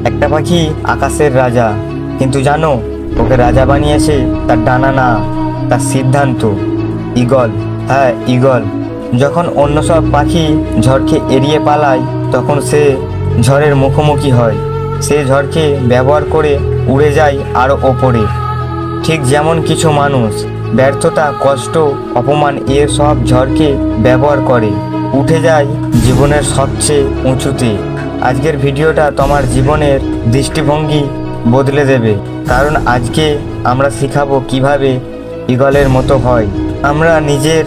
একটা পাখি আকাশের রাজা, কিন্তু জানো ওকে রাজা বানিয়েছে তার ডানা না, তার সিদ্ধান্ত। ঈগল, হ্যাঁ ঈগল। যখন অন্য সব পাখি ঝড়কে এড়িয়ে পালায় তখন সে ঝড়ের মুখোমুখি হয়। সে ঝড়কে ব্যবহার করে উড়ে যায় আরও ওপরে। ঠিক যেমন কিছু মানুষ ব্যর্থতা, কষ্ট, অপমান এর সব ঝড়কে ব্যবহার করে উঠে যায় জীবনের সবচেয়ে উঁচুতে। আজকের ভিডিওটা তোমার জীবনের দৃষ্টিভঙ্গি বদলে দেবে, কারণ আজকে আমরা শিখাবো কিভাবে ঈগলের মতো হয় আমরা নিজের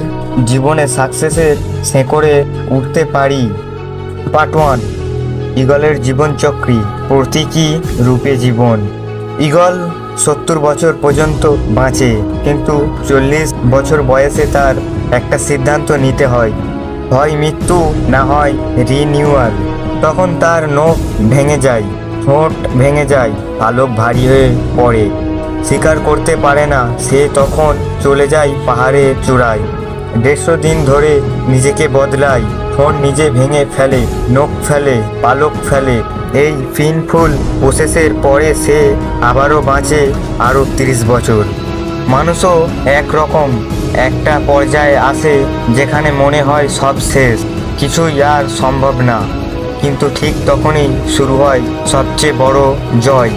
জীবনে সাকসেসের শেকড়ে উঠতে পারি। পার্ট 1, ঈগলের জীবনচক্রী, প্রতীকী রূপে জীবন। ঈগল 70 বছর পর্যন্ত বাঁচে, কিন্তু 40 বছর বয়সে তার একটা সিদ্ধান্ত নিতে হয়, হয় মৃত্যু না হয় রিনিউয়াল। তখন তার নখ ভেঙে যায়, ঠোঁট ভেঙে যায়, পালক ভারী হয়ে পড়ে, শিকার করতে পারে না। সে তখন চলে যায় পাহাড়ের চূড়ায়। 150 দিন ধরে নিজেকে বদলায়, ঠোঁট নিজে ভেঙে ফেলে, নখ ফেলে, পালক ফেলে। এই পেইনফুল প্রসেসের পরে সে আবারও বাঁচে আরও 30 বছর। মানুষও একরকম একটা পর্যায়ে আসে যেখানে মনে হয় সব শেষ, কিছুই আর সম্ভব না, কিন্তু ঠিক তখনই শুরু হয় সবচেয়ে বড় জয়।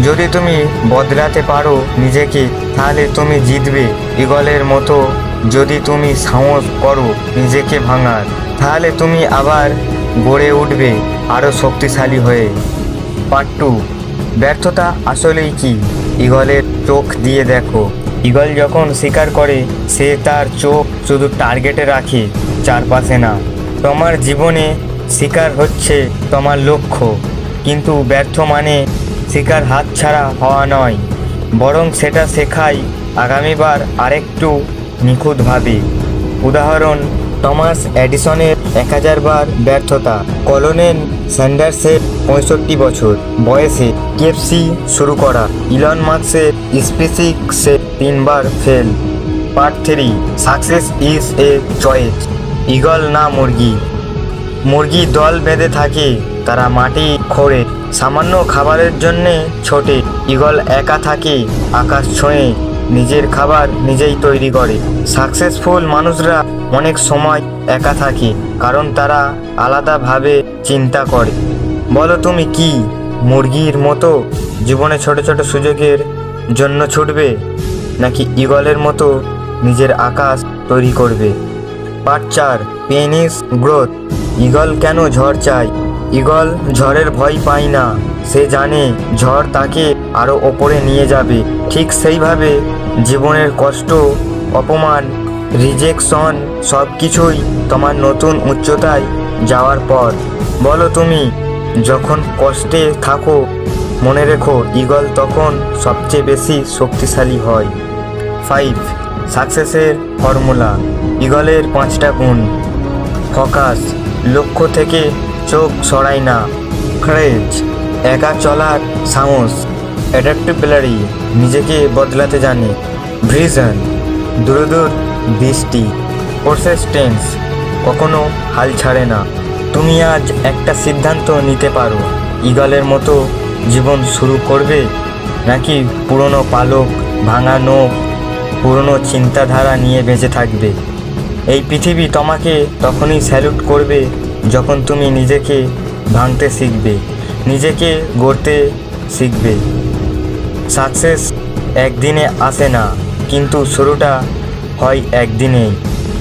যদি তুমি বদলাতে পারো নিজেকে, তাহলে তুমি জিতবে ঈগলের মতো। যদি তুমি সাহস করো নিজেকে ভাঙার, তাহলে তুমি আবার গড়ে উঠবে আরও শক্তিশালী হয়ে। পার্ট 2, ব্যর্থতা আসলেই কি? ঈগলের চোখ দিয়ে দেখো। ঈগল যখন শিকার করে সে তার চোখ শুধু টার্গেটে রাখে, চারপাশে না। তোমার জীবনে শিকার হচ্ছে তোমার লক্ষ্য, কিন্তু ব্যর্থ মানে শিকার হাতছাড়া হওয়া নয়, বরং সেটা শেখায় আগামীবার আরেকটু নিখুঁতভাবে। উদাহরণ, টমাস এডিসনের 1000 বার ব্যর্থতা, কলোনেল স্যান্ডার্সের 65 বছর বয়সে কেএফসি শুরু করা, ইলন মাস্কের স্পেসএক্সে 3 বার fail. Part 3, success is a choice. Eagle না মুরগি। মুরগি দল বেঁধে থাকে, তারা মাটি খোঁড়ে, সামান্য খাবারের জন্যে ছোটে। ঈগল একা থাকে, আকাশ ছুঁয়ে নিজের খাবার নিজেই তৈরি করে। সাকসেসফুল মানুষরা অনেক সময় একা থাকে, কারণ তারা আলাদাভাবে চিন্তা করে। বলো তুমি কি মুরগির মতো জীবনে ছোট ছোট সুযোগের জন্য ছুটবে, নাকি ঈগলের মতো নিজের আকাশ তৈরি করবে? Part 4, pain is growth. Eagle কেন ঝড় চায়? ঈগল ঝড়ের ভয় পায় না, সে জানে ঝড় তাকে আরও ওপরে নিয়ে যাবে। ঠিক সেইভাবে জীবনের কষ্ট, অপমান, রিজেকশন সব কিছুই তোমার নতুন উচ্চতায় যাওয়ার পর। বলো তুমি যখন কষ্টে থাকো, মনে রেখো ঈগল তখন সবচেয়ে বেশি শক্তিশালী হয়। 5, সাকসেসের ফর্মুলা। ঈগলের 5টা গুণ। ফোকাস, লক্ষ্য থেকে চোখ সরাই না। কারেজ, একা চলার সাহস। অ্যাডাপ্টেবিলিটি, নিজেকে বদলাতে জানে। ভিশন, দূরদূর দৃষ্টি। পারসিস্টেন্স, কখনো হাল ছাড়ে না। তুমি আজ একটা সিদ্ধান্ত নিতে পারো, ঈগলের মতো জীবন শুরু করবে, নাকি পুরনো পালক, ভাঙা নখ, পুরনো চিন্তাধারা নিয়ে বেঁচে থাকবে। এই পৃথিবী তোমাকে তখনই স্যালুট করবে যখন তুমি নিজেকে ভাঙতে শিখবে, নিজেকে গড়তে শিখবে। সাকসেস একদিনে আসে না, কিন্তু শুরুটা হয় একদিনেই,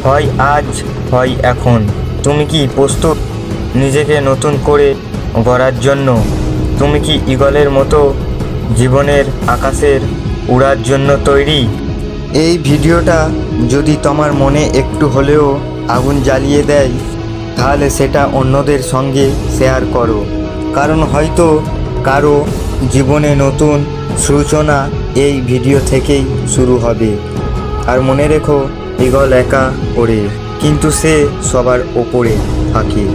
হয় আজ, হয় এখন। তুমি কি প্রস্তুত নিজেকে নতুন করে গড়ার জন্য? তুমি কি ঈগলের মতো জীবনের আকাশের উড়ার জন্য তৈরি? এই ভিডিওটা যদি তোমার মনে একটু হলেও আগুন জ্বালিয়ে দেয়, তাহলে সেটা অন্যদের সঙ্গে শেয়ার করো, কারণ হয়তো কারো জীবনে নতুন সূচনা এই ভিডিও থেকেই শুরু হবে। আর মনে রেখো, ঈগল একা ওড়ে, কিন্তু সে সবার ওপরে থাকে।